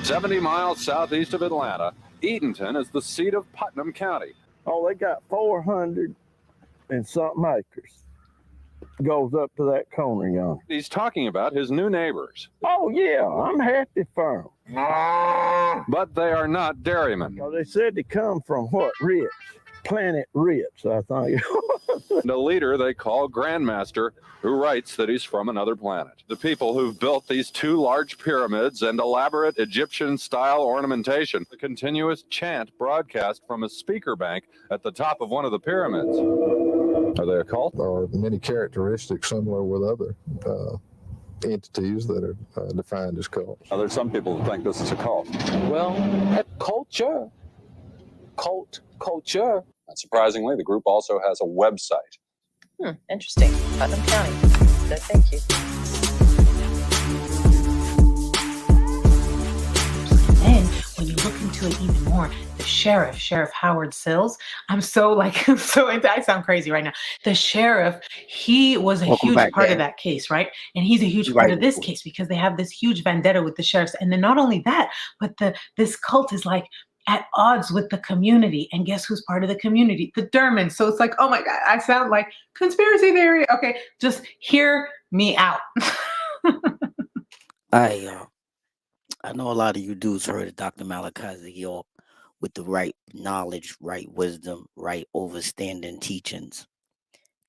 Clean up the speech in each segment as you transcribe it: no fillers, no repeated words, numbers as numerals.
70 miles southeast of Atlanta, Eatonton is the seat of Putnam County. Oh, they got 400 and something acres. Goes up to that corner yonder. He's talking about his new neighbors. Oh, yeah, I'm happy for them. But they are not dairymen. They said they come from what? Ritz. Planet Ritz, I think. And a leader they call Grandmaster, who writes that he's from another planet. The people who've built these 2 large pyramids and elaborate Egyptian-style ornamentation, the continuous chant broadcast from a speaker bank at the top of one of the pyramids. Are they a cult? There are many characteristics similar with other entities that are defined as cults. Now, there's some people who think this is a cult. Well, culture. And surprisingly, the group also has a website. Interesting. Putnam County. No, thank you. Then, when you look into it even more, the Sheriff Howard Sills, I sound crazy right now. The sheriff, he was a huge part of that case, right? And he's a huge part of this case because they have this huge vendetta with the sheriffs. And then not only that, but this cult is like at odds with the community. And guess who's part of the community? The Dermans. So it's like, oh my God, I sound like conspiracy theory. Okay, just hear me out. I know a lot of you dudes heard of Dr. York with the right knowledge, right wisdom, right overstanding teachings.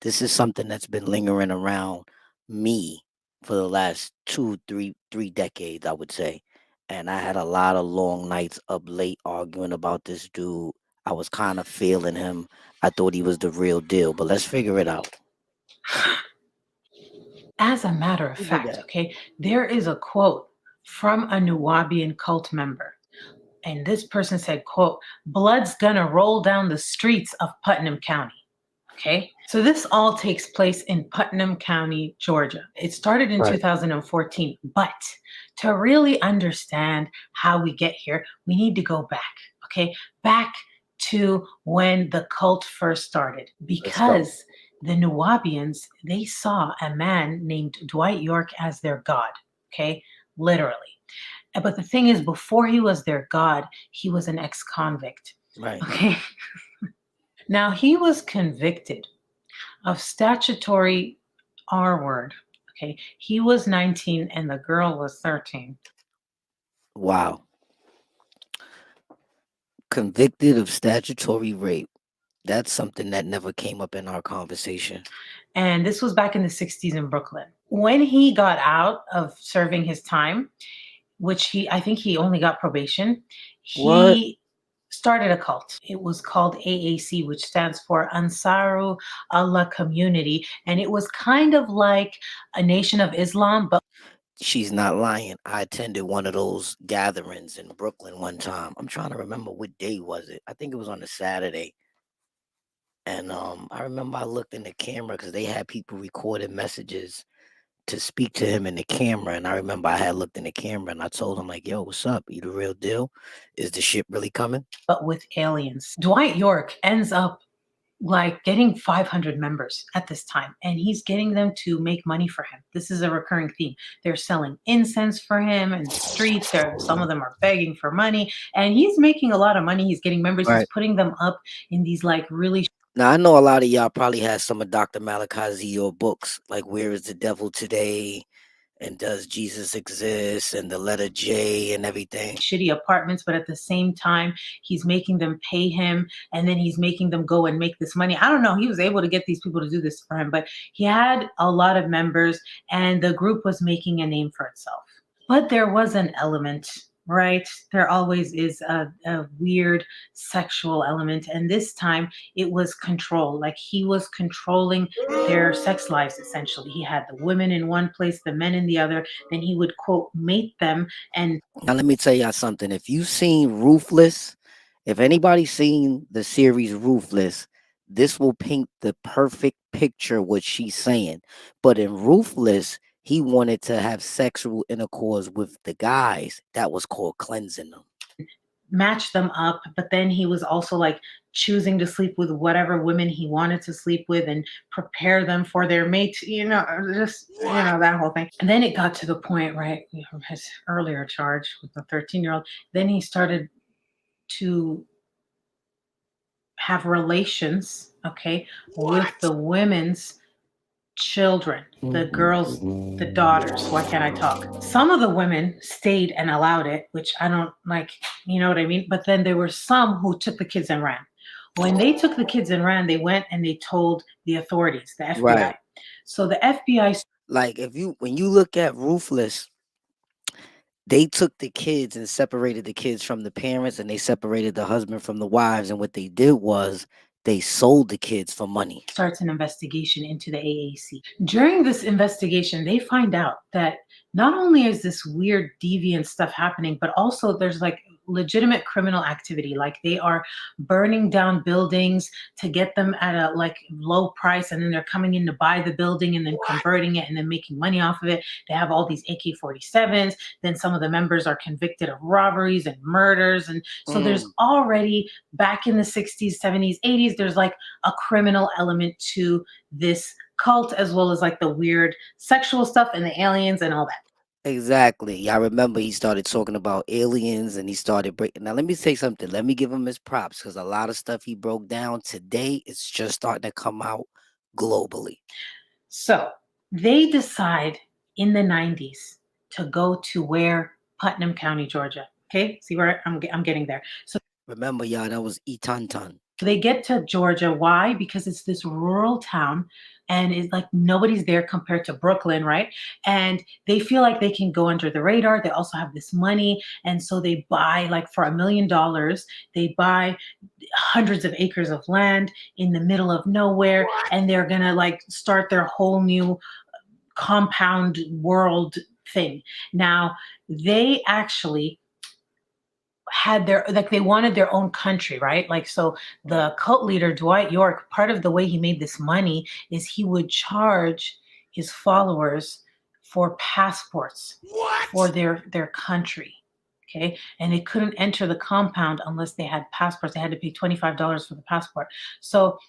This is something that's been lingering around me for the last 3 decades, I would say. And I had a lot of long nights up late arguing about this dude. I was kind of feeling him. I thought he was the real deal, but let's figure it out. As a matter of fact, okay, there is a quote from a Nuwaubian cult member. And this person said, quote, "Blood's gonna roll down the streets of Putnam County." Okay, so this all takes place in Putnam County, Georgia. It started in 2014, but to really understand how we get here, we need to go back, okay? Back to when the cult first started, because the Nuwaubians, they saw a man named Dwight York as their god, okay? Literally. But the thing is, before he was their god, he was an ex-convict. Right. Okay. Now, he was convicted of statutory R word. Okay. He was 19 and the girl was 13. Wow. Convicted of statutory rape. That's something that never came up in our conversation. And this was back in the 60s in Brooklyn. When he got out of serving his time, which I think he only got probation, he started a cult. It was called AAC, which stands for Ansaru Allah Community. And it was kind of like a Nation of Islam, but she's not lying. I attended one of those gatherings in Brooklyn one time. I'm trying to remember what day was it. I think it was on a Saturday. And I remember I looked in the camera because they had people recording messages to speak to him in the camera. And I remember I had looked in the camera and I told him, like, yo, what's up? You the real deal? Is the ship really coming? But with aliens. Dwight York ends up like getting 500 members at this time, and he's getting them to make money for him. This is a recurring theme. They're selling incense for him in the streets. Some of them are begging for money, and he's making a lot of money. He's getting members. He's putting them up in these like really. Now, I know a lot of y'all probably had some of Dr. York books, like Where is the Devil Today? And Does Jesus Exist? And the letter J and everything. Shitty apartments, but at the same time, he's making them pay him, and then he's making them go and make this money. I don't know. He was able to get these people to do this for him, but he had a lot of members, and the group was making a name for itself. But there was an element, right? There always is a weird sexual element. And this time it was control. Like he was controlling their sex lives, essentially. He had the women in one place, the men in the other. Then he would, quote, mate them. And now let me tell y'all something. If you've seen Ruthless, if anybody's seen the series Ruthless, this will paint the perfect picture what she's saying. But in Ruthless, he wanted to have sexual intercourse with the guys. That was called cleansing them. match them up, but then he was also like choosing to sleep with whatever women he wanted to sleep with and prepare them for their mates, just that whole thing. And then it got to the point, right, from his earlier charge with the 13-year-old, then he started to have relations, okay, with the women's children, the girls, the daughters. Why can't I talk? Some of the women stayed and allowed it, which I don't like, you know what I mean? But then there were some who took the kids and ran. When they took the kids and ran, they went and they told the authorities, the FBI. Right. So the FBI, Like when you look at Ruthless, they took the kids and separated the kids from the parents, and they separated the husband from the wives. And what they did was they sold the kids for money. starts an investigation into the AAC. During this investigation, they find out that not only is this weird deviant stuff happening, but also there's like legitimate criminal activity. Like they are burning down buildings to get them at a like low price, and then they're coming in to buy the building and then converting it and then making money off of it. They have all these AK-47s. Then some of the members are convicted of robberies and murders. And so there's already, back in the 60s, 70s, 80s, there's like a criminal element to this cult, as well as like the weird sexual stuff and the aliens and all that. Exactly. I remember he started talking about aliens, and he started breaking. Now, let me say something. Let me give him his props, because a lot of stuff he broke down today is just starting to come out globally. So they decide in the 90s to go to where? Putnam County, Georgia. Okay, see where I'm getting there. So remember, y'all, that was Etanton. They get to Georgia. Why? Because it's this rural town and it's like nobody's there compared to Brooklyn, right? And they feel like they can go under the radar. They also have this money. And so they buy, like for $1 million, they buy hundreds of acres of land in the middle of nowhere. And they're going to like start their whole new compound world thing. Now, they actually had they wanted their own country, right? Like, so the cult leader, Dr.York, part of the way he made this money is he would charge his followers for passports for their country. Okay. And they couldn't enter the compound unless they had passports. They had to pay $25 for the passport. So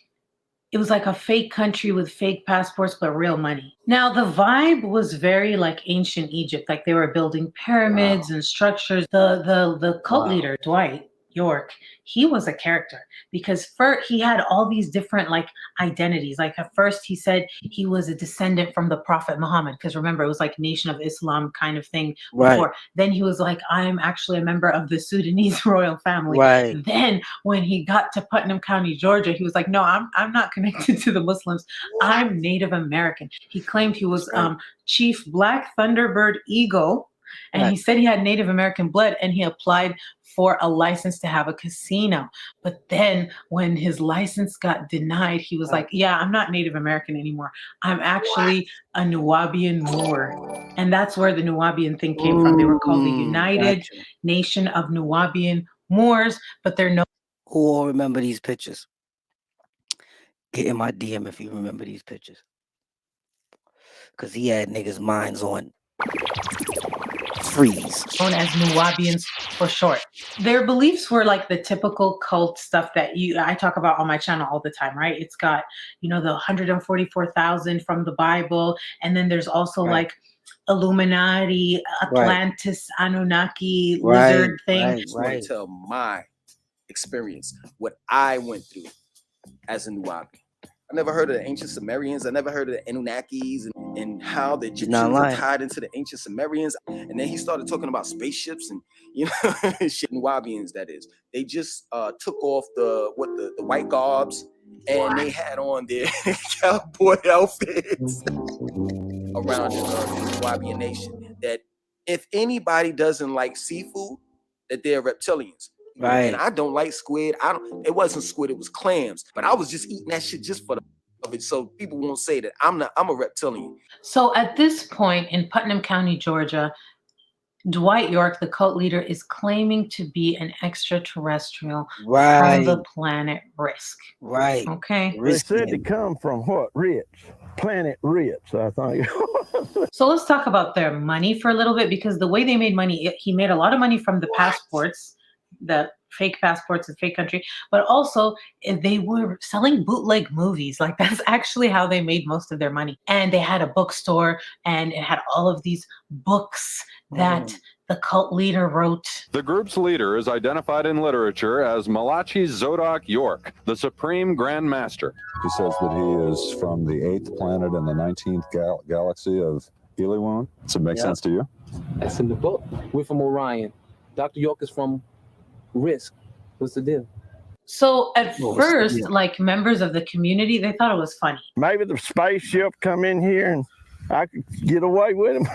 it was like a fake country with fake passports, but real money. Now, the vibe was very like ancient Egypt, like they were building pyramids and structures. The cult leader, Dr.York, he was a character because first he had all these different like identities. Like at first he said he was a descendant from the Prophet Muhammad, because remember, it was like Nation of Islam kind of thing before. Right. Then he was like, I'm actually a member of the Sudanese royal family. Right. Then when he got to Putnam County, Georgia, he was like, no, I'm not connected to the Muslims. I'm Native American. He claimed he was Chief Black Thunderbird Eagle, and he said he had Native American blood, and he applied for a license to have a casino. But then when his license got denied, he was like, yeah, I'm not Native American anymore. I'm actually a Nubian Moor. And that's where the Nubian thing came from. They were called the United Nation of Nubian Moors, but they're no. Who all remember these pictures? Get in my DM if you remember these pictures. Because he had niggas' minds on freeze. Known as Nubians for short. Their beliefs were like the typical cult stuff that I talk about on my channel all the time, right? It's got, the 144,000 from the Bible. And then there's also like Illuminati, Atlantis, Anunnaki, lizard thing. I just want to tell my experience, what I went through as a Nubian. I never heard of the ancient Sumerians. I never heard of the Anunnakis and how the Egyptians are tied into the ancient Sumerians. And then he started talking about spaceships and, shit, Nubians, that is. They just took off the white garbs, and they had on their cowboy outfits around the Nubian nation. That if anybody doesn't like seafood, that they're reptilians. Right. And I don't like squid. It wasn't squid, it was clams. But I was just eating that shit just for the of it. So people won't say that I'm a reptilian. So at this point in Putnam County, Georgia, Dr.York, the cult leader, is claiming to be an extraterrestrial from the planet Risk. Right. Okay. They said to come from what? Rich. Planet Rich, I think. So let's talk about their money for a little bit, because the way they made money, he made a lot of money from the passports, the fake passports and fake country, but also they were selling bootleg movies. Like that's actually how they made most of their money. And they had a bookstore, and it had all of these books that the cult leader wrote. The group's leader is identified in literature as Malachi Dr.York, the Supreme Grand Master. He says that he is from the 8th planet in the 19th galaxy of Eliwan. Does it make sense to you? That's in the book. We're from Orion. Dr. York is from Risk. What's the deal? So at first, like members of the community, they thought it was funny. Maybe the spaceship come in here and I could get away with him.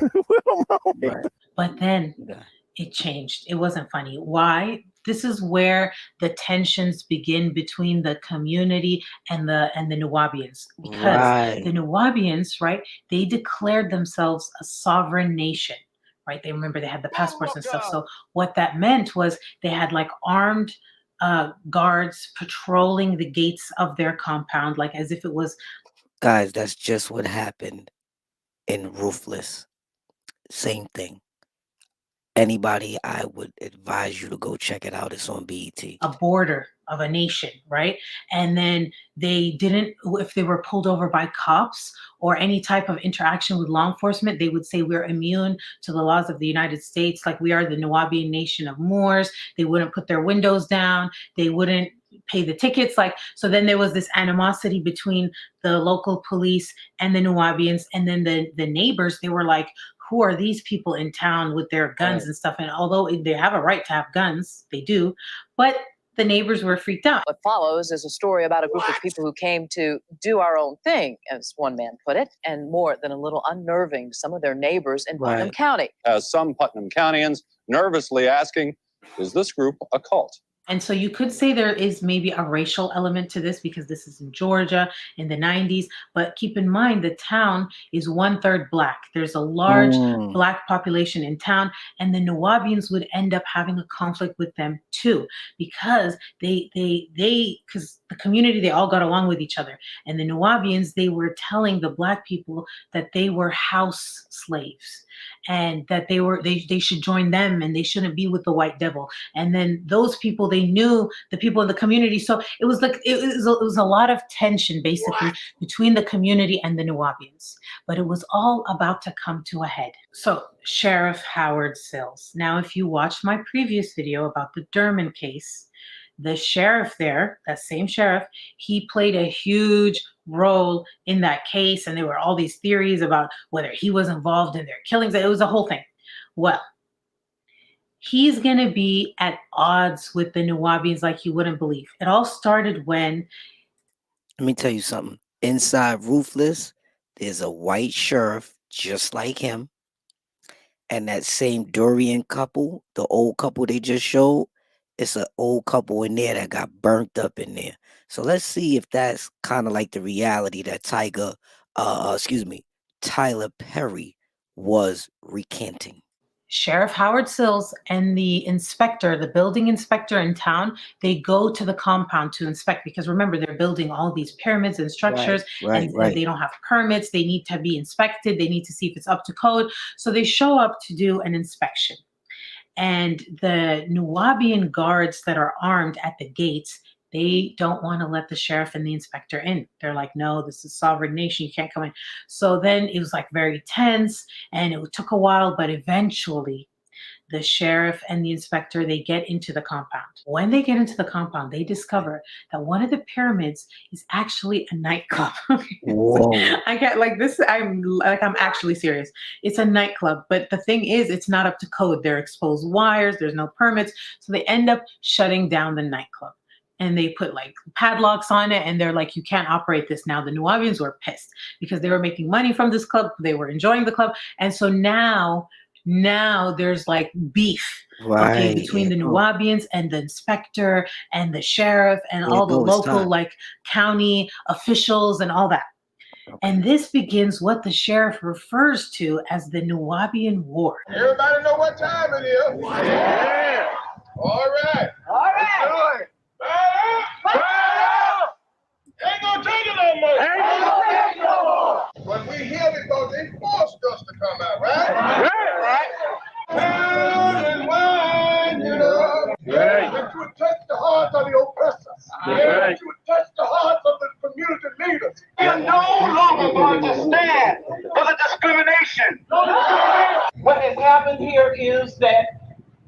But then it changed. It wasn't funny. Why? This is where the tensions begin between the community and the Nuwaubians, because the Nuwaubians, right? They declared themselves a sovereign nation, right? They remember they had the passports and stuff. So what that meant was they had like armed guards patrolling the gates of their compound, like as if it was. Guys, that's just what happened in Ruthless. Same thing. Anybody, I would advise you to go check it out. It's on BET. A border of a nation, right? And then they didn't, if they were pulled over by cops or any type of interaction with law enforcement, they would say we're immune to the laws of the United States. Like we are the Nuwaubian nation of Moors. They wouldn't put their windows down. They wouldn't pay the tickets. Like, so then there was this animosity between the local police and the Nuwaubians. And then the neighbors, they were like, who are these people in town with their guns and stuff? And although they have a right to have guns, they do, but the neighbors were freaked out. What follows is a story about a group of people who came to do our own thing, as one man put it, and more than a little unnerving to some of their neighbors in Putnam County. Some Putnam Countyans nervously asking, is this group a cult? And so you could say there is maybe a racial element to this because this is in Georgia in the 90s. But keep in mind, the town is 1/3 Black. There's a large Black population in town. And the Nuwaubians would end up having a conflict with them too, because because the community, they all got along with each other. And the Nuwaubians, they were telling the Black people that they were house slaves and that they should join them and they shouldn't be with the white devil. And then those people, they knew the people in the community. So it was like, it was a lot of tension basically between the community and the Nuwaubians, but it was all about to come to a head. So Sheriff Howard Sills. Now, if you watched my previous video about the Durham case, the sheriff there, that same sheriff, he played a huge role in that case. And there were all these theories about whether he was involved in their killings. It was a whole thing. Well, he's going to be at odds with the Nuwaubians like you wouldn't believe. It all started when... Let me tell you something. Inside Ruthless, there's a white sheriff just like him. And that same Dorian couple, the old couple they just showed, it's an old couple in there that got burnt up in there. So let's see if that's kind of like the reality that Tyler Perry was recanting. Sheriff Howard Sills and the inspector, the building inspector in town, they go to the compound to inspect because remember, they're building all these pyramids and structures and they don't have permits. They need to be inspected. They need to see if it's up to code. So they show up to do an inspection. And the Nuwaubian guards that are armed at the gates, they don't want to let the sheriff and the inspector in. They're like, no, this is a sovereign nation. You can't come in. So then it was like very tense and it took a while, but eventually the sheriff and the inspector, they get into the compound. When they get into the compound, they discover that one of the pyramids is actually a nightclub. Whoa. I get like this. I'm actually serious. It's a nightclub, but the thing is, it's not up to code. There are exposed wires. There's no permits. So they end up shutting down the nightclub. And they put like padlocks on it. And they're like, you can't operate this now. The Nuwaubians were pissed because they were making money from this club. They were enjoying the club. And so now there's like beef between the Nuwaubians and the inspector and the sheriff and all the local like county officials and all that. Okay. And this begins what the sheriff refers to as the Nuwaubian War. Everybody know what time it is? Yeah. All right. Good. Ain't gonna take it no more. But we here because they forced us to come out, right? Right. And wine, you know. Right. hearts of the oppressors. That you would touch the hearts of the community leaders. We are no longer going to stand for the discrimination. What has happened here is that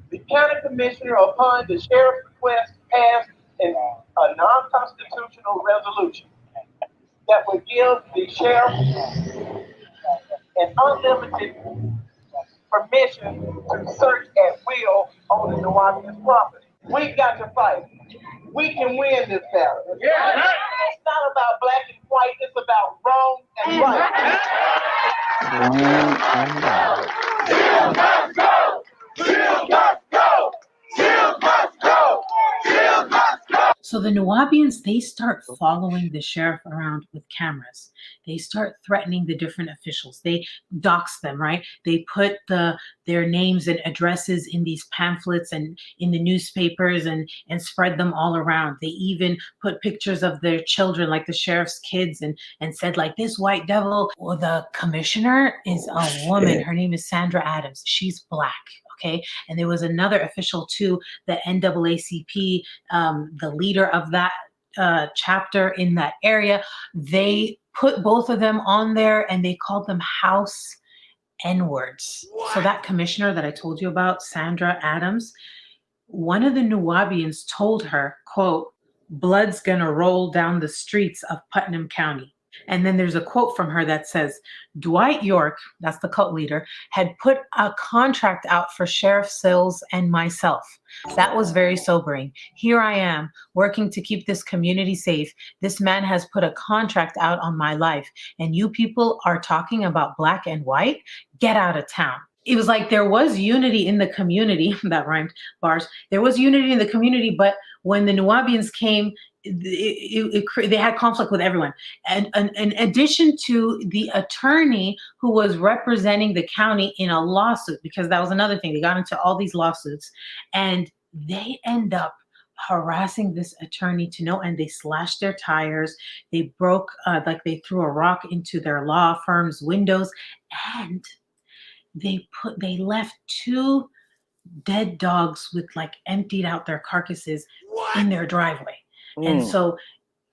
the county commissioner, upon the sheriff's request, passed a non-constitutional resolution that would give the sheriff an unlimited permission to search at will on the Nuwaubians property. We've got to fight. We can win this battle. Yeah. It's not about black and white, it's about wrong and right. Shield must go! Shield must go! Shield must go! Shield must go! So the Nuwaubians, they start following the sheriff around with cameras. They start threatening the different officials. They dox them, right? They put their names and addresses in these pamphlets and in the newspapers and spread them all around. They even put pictures of their children, like the sheriff's kids, and said, like, this white devil. Well, the commissioner is a woman. Her name is Sandra Adams. She's Black. Okay. And there was another official too, the NAACP, the leader of that chapter in that area. They put both of them on there and they called them House N-words. So that commissioner that I told you about, Sandra Adams, one of the Nuwaubians told her, quote, "Blood's gonna roll down the streets of Putnam County." And then there's a quote from her that says, Dwight York, that's the cult leader, had put a contract out for Sheriff Sills and myself. That was very sobering. Here I am, working to keep this community safe. This man has put a contract out on my life, and you people are talking about black and white? Get out of town. It was like there was unity in the community. That rhymed, bars. There was unity in the community, but when the Nuwaubians came, they had conflict with everyone. And in addition to the attorney who was representing the county in a lawsuit, because that was another thing, they got into all these lawsuits, and they end up harassing this attorney to no end. They slashed their tires, they broke, like they threw a rock into their law firm's windows, and they left 2 dead dogs with like emptied out their carcasses in their driveway. And so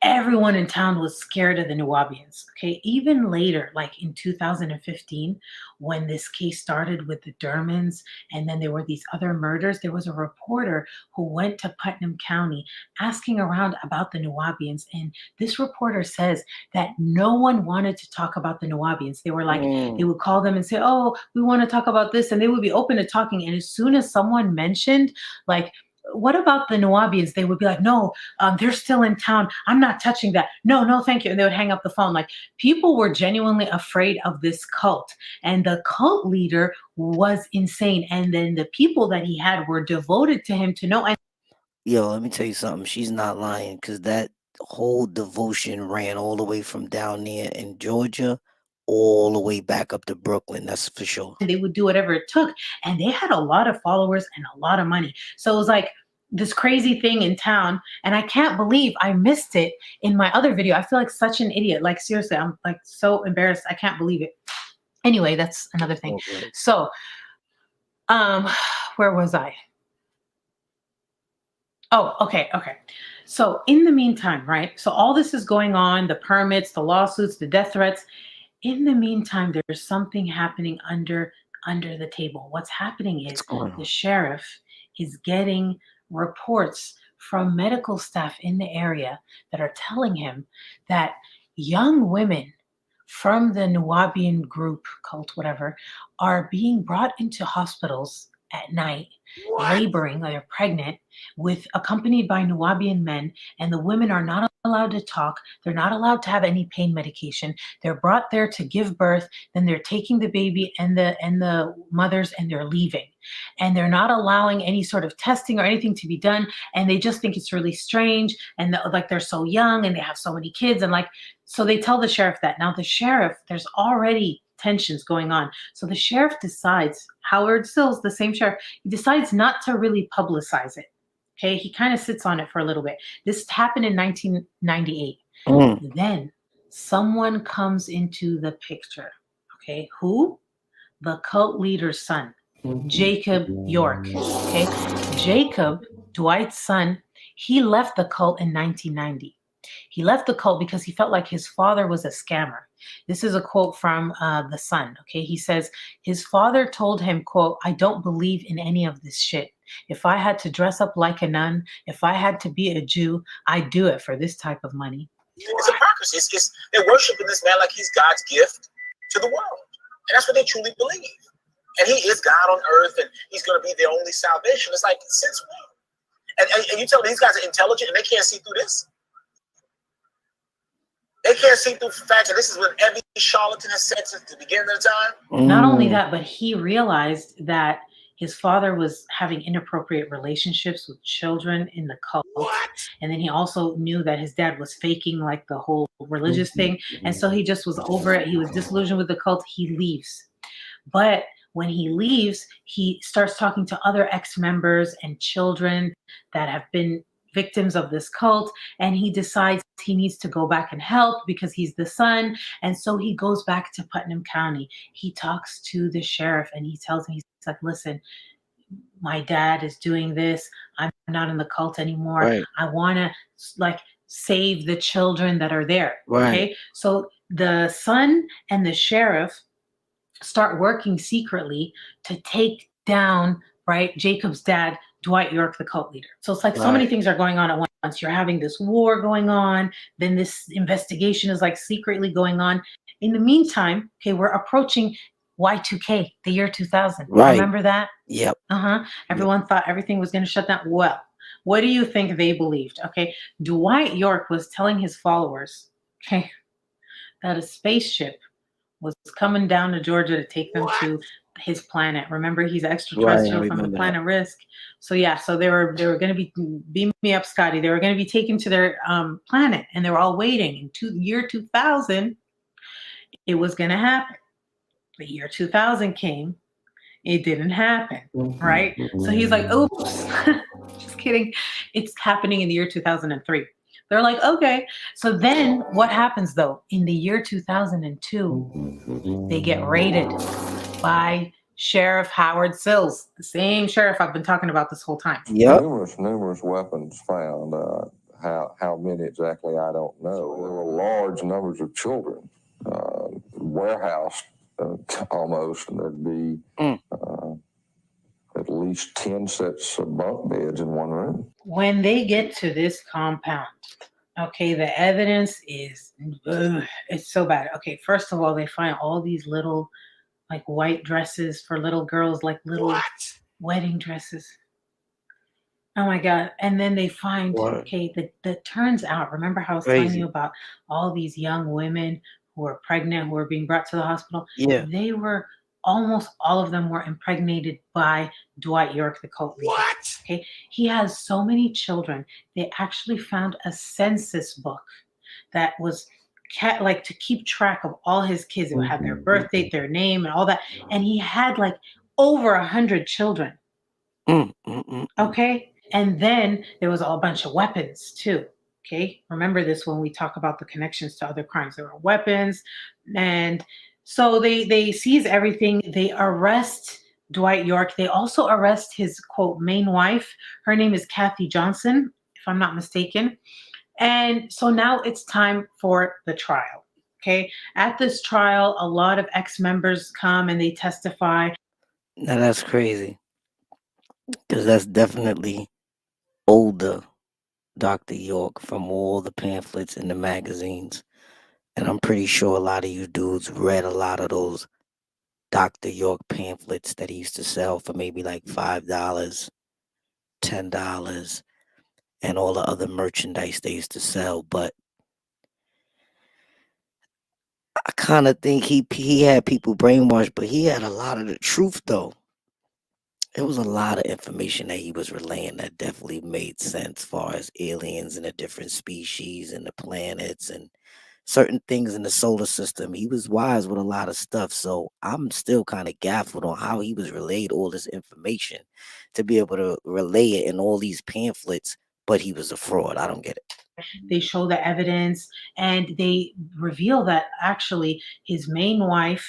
everyone in town was scared of the Nuwaubians. Okay, even later, like in 2015, when this case started with the Dermans, and then there were these other murders, there was a reporter who went to Putnam County asking around about the Nuwaubians. And this reporter says that no one wanted to talk about the Nuwaubians. They were like, they would call them and say, oh, we want to talk about this. And they would be open to talking. And as soon as someone mentioned, like, what about the Nuwaubians? They would be like, no, they're still in town. I'm not touching that. No, thank you. And they would hang up the phone. Like, people were genuinely afraid of this cult. And the cult leader was insane. And then the people that he had were devoted to him to no end. Yo, let me tell you something. She's not lying, because that whole devotion ran all the way from down there in Georgia all the way back up to Brooklyn. That's for sure. They would do whatever it took. And they had a lot of followers and a lot of money. So it was like this crazy thing in town. And I can't believe I missed it in my other video. I feel like such an idiot. Like, seriously, I'm like so embarrassed. I can't believe it. Anyway, that's another thing. Okay. So, where was I? Oh, okay. So in the meantime, right? So all this is going on, the permits, the lawsuits, the death threats. In the meantime, there's something happening under the table. What's happening is the sheriff is getting reports from medical staff in the area that are telling him that young women from the Nuwaubian group, cult, whatever, are being brought into hospitals at night, laboring, or they're pregnant, accompanied by Nuwaubian men, and the women are not allowed to talk. They're not allowed to have any pain medication. They're brought there to give birth. Then they're taking the baby and the mothers, and they're leaving. And they're not allowing any sort of testing or anything to be done. And they just think it's really strange. And like, they're so young and they have so many kids. And like, so they tell the sheriff that. Now the sheriff, there's already tensions going on. So the sheriff decides, Howard Sills, the same sheriff, he decides not to really publicize it. Okay, he kind of sits on it for a little bit. This happened in 1998. Then someone comes into the picture. Okay, who? The cult leader's son, Jacob York. Okay, Jacob, Dwight's son, He left the cult in 1990. He left the cult because he felt like his father was a scammer. This is a quote from The Sun. Okay, he says his father told him, quote, "I don't believe in any of this shit. If I had to dress up like a nun, if I had to be a Jew, I'd do it for this type of money." It's hypocrisy. They're worshiping this man like he's God's gift to the world. And that's what they truly believe. And he is God on earth, and he's going to be their only salvation. It's like, since when? And you tell me these guys are intelligent and they can't see through this? They can't see through the fact that this is what every charlatan has said since the beginning of the time. Not only that, but he realized that his father was having inappropriate relationships with children in the cult. What? And then he also knew that his dad was faking like the whole religious thing. And so he just was over it. He was disillusioned with the cult. He leaves. But when he leaves, he starts talking to other ex-members and children that have been victims of this cult, and he decides he needs to go back and help because he's the son. And so he goes back to Putnam County. He talks to the sheriff and he tells him, he's like, "Listen, my dad is doing this. I'm not in the cult anymore. Right. I want to like save the children that are there." Right. Okay. So the son and the sheriff start working secretly to take down, right, Jacob's dad, Dwight York, the cult leader. So it's like so many things are going on at once. You're having this war going on, then this investigation is like secretly going on. In the meantime, okay, we're approaching Y2K, the year 2000. Right. Remember that? Yep. Everyone thought everything was going to shut down. Well, what do you think they believed? Okay, Dwight York was telling his followers, okay, that a spaceship was coming down to Georgia to take them to his planet. Remember, he's extraterrestrial from the planet Risk. So yeah, so they were going to be, beam me up, Scotty. They were going to be taken to their planet, and they were all waiting. In year 2000, it was going to happen. The year 2000 came, it didn't happen, right? So he's like, "Oops, just kidding. It's happening in the year 2003. They're like, "Okay." So then what happens though? In the year 2002, they get raided by Sheriff Howard Sills, the same sheriff I've been talking about this whole time. Yep. Numerous weapons found. How many exactly, I don't know. There were large numbers of children. Warehouse almost, and there'd be at least 10 sets of bunk beds in one room. When they get to this compound, okay, the evidence is, it's so bad. Okay, first of all, they find all these little like white dresses for little girls, like little wedding dresses. Oh my God. And then they find, okay, that turns out, remember how I was telling you about all these young women who were pregnant, who were being brought to the hospital? Yeah. They were, almost all of them were impregnated by Dwight York, the cult leader. Okay. He has so many children. They actually found a census book that was like to keep track of all his kids. It would have their birth date, their name, and all that. And he had like over 100 children. Okay. And then there was a bunch of weapons too. Okay. Remember this when we talk about the connections to other crimes. There were weapons. And so they seize everything. They arrest Dwight York. They also arrest his, quote, main wife. Her name is Kathy Johnson, if I'm not mistaken. And so now it's time for the trial. Okay. At this trial, a lot of ex-members come and they testify. Now that's crazy, because that's definitely older Dr. York from all the pamphlets in the magazines. And I'm pretty sure a lot of you dudes read a lot of those Dr. York pamphlets that he used to sell for maybe like $5, $10, and all the other merchandise they used to sell. But I kind of think he had people brainwashed, but he had a lot of the truth though. It was a lot of information that he was relaying that definitely made sense as far as aliens and the different species and the planets and certain things in the solar system. He was wise with a lot of stuff. So I'm still kind of gaffled on how he was relayed all this information to be able to relay it in all these pamphlets, but he was a fraud. I don't get it. They show the evidence and they reveal that actually his main wife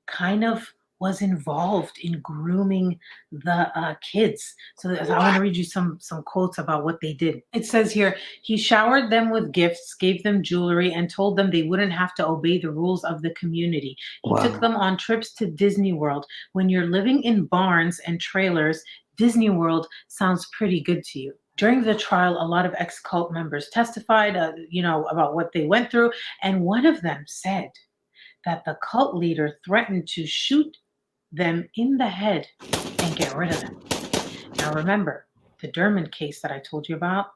kind of was involved in grooming the kids. So I want to read you some quotes about what they did. It says here, he showered them with gifts, gave them jewelry, and told them they wouldn't have to obey the rules of the community. He took them on trips to Disney World. When you're living in barns and trailers, Disney World sounds pretty good to you. During the trial, a lot of ex-cult members testified, about what they went through, and one of them said that the cult leader threatened to shoot them in the head and get rid of them. Now remember, the Dermond case that I told you about,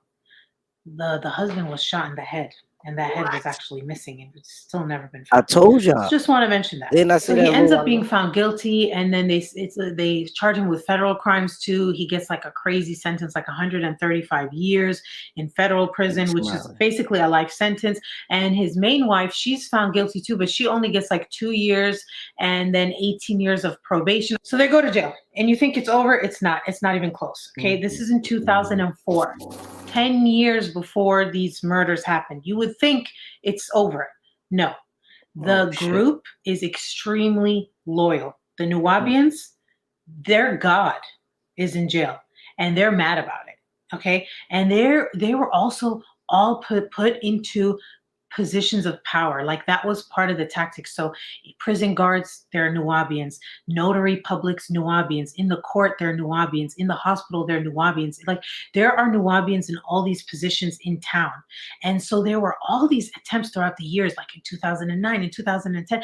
the husband was shot in the head, and that head was actually missing, and it's still never been found. I told y'all. Just want to mention that. Didn't I say So that he ends up wrong? being found guilty, and then they charge him with federal crimes too. He gets like a crazy sentence, like 135 years in federal prison, which is basically a life sentence. And his main wife, she's found guilty too, but she only gets like 2 years and then 18 years of probation. So they go to jail, and you think it's over. It's not. It's not even close. Okay, this is in 2004. 10 years before these murders happened. You would think it's over. No. The group is extremely loyal. The Nuwaubians, their god is in jail, and they're mad about it. Okay? And they were also all put into positions of power. Like that was part of the tactics. So prison guards, they're Nuwaubians. Notary publics, Nuwaubians. In the court, they're Nuwaubians. In the hospital, they're Nuwaubians. Like there are Nuwaubians in all these positions in town. And so there were all these attempts throughout the years, like in 2009 and 2010,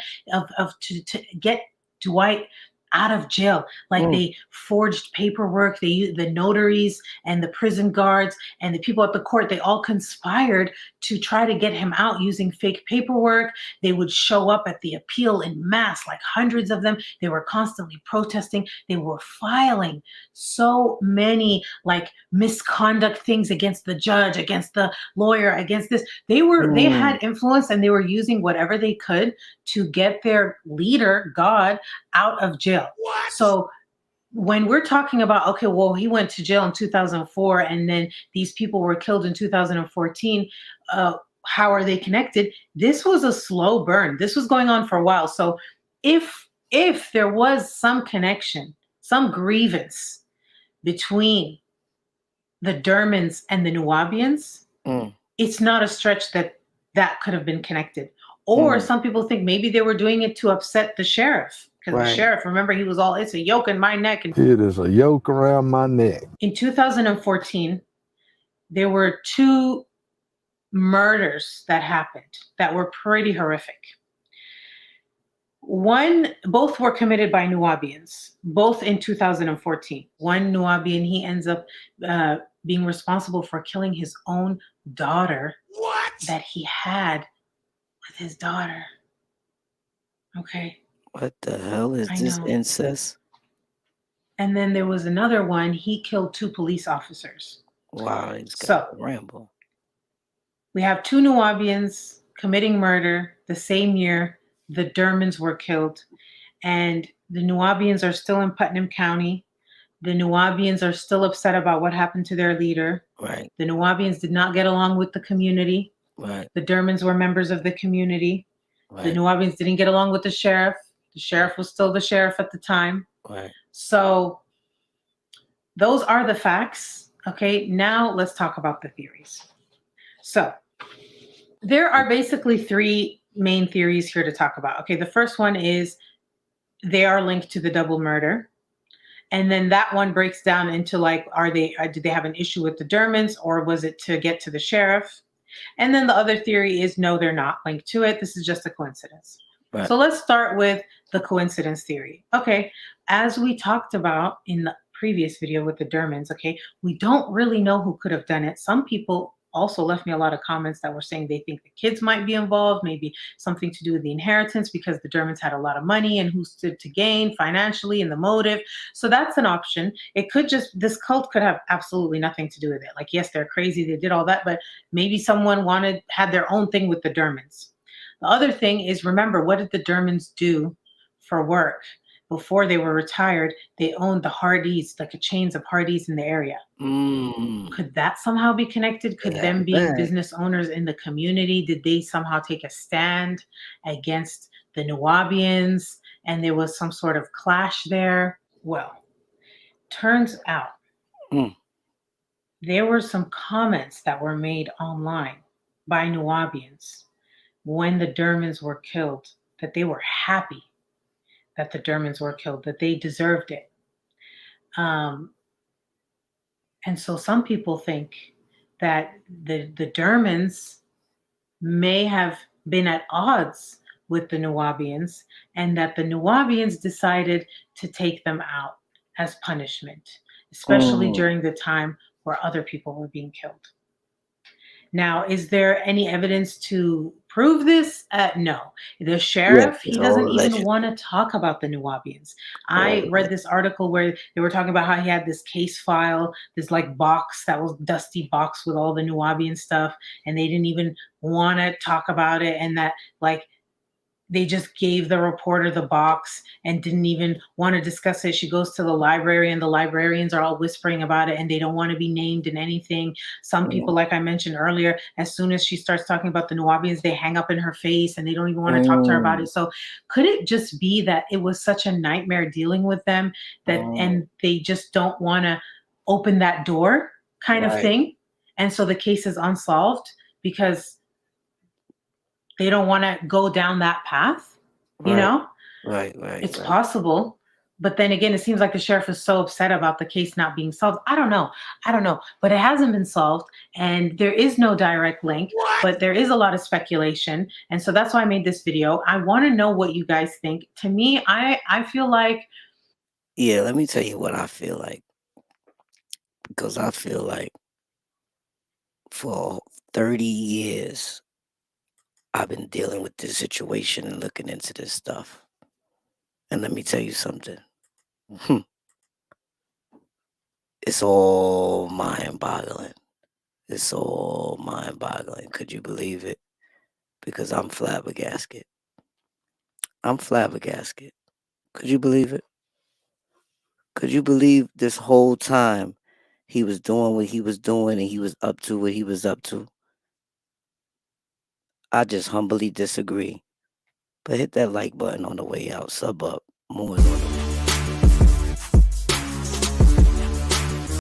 to get Dwight out of jail. Like they forged paperwork. They used the notaries and the prison guards and the people at the court. They all conspired to try to get him out using fake paperwork. They would show up at the appeal in mass, like hundreds of them. They were constantly protesting. They were filing so many like misconduct things against the judge, against the lawyer, against this. They had influence, and they were using whatever they could to get their leader, God, out of jail. What? So when we're talking about, okay, well, he went to jail in 2004 and then these people were killed in 2014, how are they connected? This was a slow burn. This was going on for a while. So if there was some connection, some grievance between the Dermonds and the Nuwaubians, it's not a stretch that could have been connected. Or some people think maybe they were doing it to upset the sheriff. Because the sheriff, remember, he was all, it's a yoke in my neck. And it is a yoke around my neck. In 2014, there were 2 murders that happened that were pretty horrific. Both were committed by Nuwaubians, both in 2014. One Nuwaubian, he ends up being responsible for killing his own daughter that he had with his daughter. Okay. What the hell is this incest? And then there was another one. He killed 2 police officers. Wow, it's got Rambo. We have 2 Nuwaubians committing murder the same year the Dermonds were killed. And the Nuwaubians are still in Putnam County. The Nuwaubians are still upset about what happened to their leader. Right. The Nuwaubians did not get along with the community. Right. The Dermonds were members of the community. Right. The Nuwaubians didn't get along with the sheriff. The sheriff was still the sheriff at the time. Right. So those are the facts. Okay, now let's talk about the theories. So there are basically 3 main theories here to talk about. Okay, the first one is they are linked to the double murder. And then that one breaks down into like, did they have an issue with the Dermonds, or was it to get to the sheriff? And then the other theory is no, they're not linked to it. This is just a coincidence. Right. So let's start with the coincidence theory. Okay, as we talked about in the previous video with the Dermonds, okay, we don't really know who could have done it. Some people also left me a lot of comments that were saying they think the kids might be involved, maybe something to do with the inheritance because the Dermonds had a lot of money and who stood to gain financially and the motive. So that's an option. It could just, this cult could have absolutely nothing to do with it. Like, yes, they're crazy, they did all that, but maybe someone had their own thing with the Dermonds. The other thing is, remember, what did the Dermonds do for work? Before they were retired, they owned the Hardys, like a chains of Hardys in the area. Could that somehow be connected? Could them being business owners in the community, did they somehow take a stand against the Nuwaubians and there was some sort of clash there. Well, turns out there were some comments that were made online by Nuwaubians when the Dermans were killed, that they were happy that the Dermans were killed, that they deserved it. And so some people think that the Dermans may have been at odds with the Nuwaubians, and that the Nuwaubians decided to take them out as punishment, especially during the time where other people were being killed. Now, is there any evidence to prove this? No. The sheriff, he doesn't even want to talk about the Nuwaubians. I read this article where they were talking about how he had this case file, this like box that was dusty box with all the Nuwaubian stuff, and they didn't even want to talk about it, and that like they just gave the reporter the box and didn't even want to discuss it. She goes to the library and the librarians are all whispering about it and they don't want to be named in anything. Some people, like I mentioned earlier, as soon as she starts talking about the Nuwaubians, they hang up in her face and they don't even want to talk to her about it. So could it just be that it was such a nightmare dealing with them that and they just don't want to open that door kind of thing? And so the case is unsolved because they don't want to go down that path, you know? Right. It's possible. But then again, it seems like the sheriff is so upset about the case not being solved. I don't know. But it hasn't been solved. And there is no direct link, but there is a lot of speculation. And so that's why I made this video. I want to know what you guys think. To me, I feel like... Yeah, let me tell you what I feel like. Because I feel like for 30 years, I've been dealing with this situation and looking into this stuff. And let me tell you something. It's all mind-boggling. It's all mind-boggling. Could you believe it? Because I'm flabbergasted. Could you believe it? Could you believe this whole time he was doing what he was doing and he was up to what he was up to? I just humbly disagree. But hit that like button on the way out. Sub up. More is on the way.